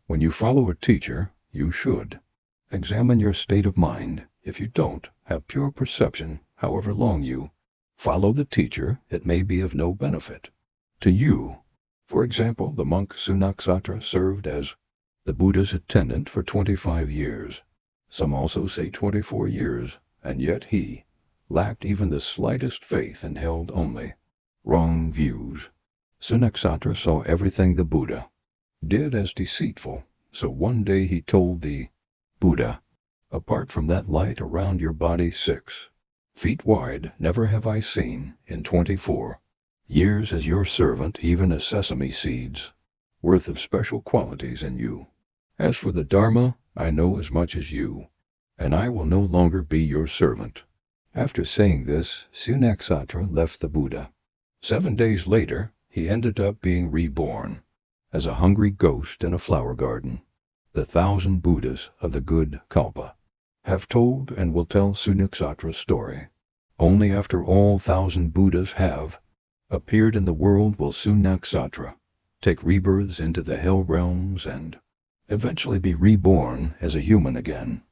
When you follow a teacher, you should examine your state of mind. If you don't have pure perception, however long you follow the teacher, it may be of no benefit to you. For example, the monk Sunaksatra served as the Buddha's attendant for 25 years. Some also say 24 years, and yet he lacked even the slightest faith and held only wrong views. Sunaksatra saw everything the Buddha did as deceitful, so one day he told the Buddha, "Apart from that light around your body 6 feet wide, never have I seen, in 24 years as your servant, even a sesame seed's worth of special qualities in you. As for the Dharma, I know as much as you, and I will no longer be your servant." After saying this, Sunaksatra left the Buddha. 7 days later, he ended up being reborn as a hungry ghost in a flower garden. The 1,000 Buddhas of the good Kalpa have told and will tell Sunaksatra's story. Only after all 1,000 Buddhas have appeared in the world will Sunaksatra take rebirths into the hell realms and eventually be reborn as a human again.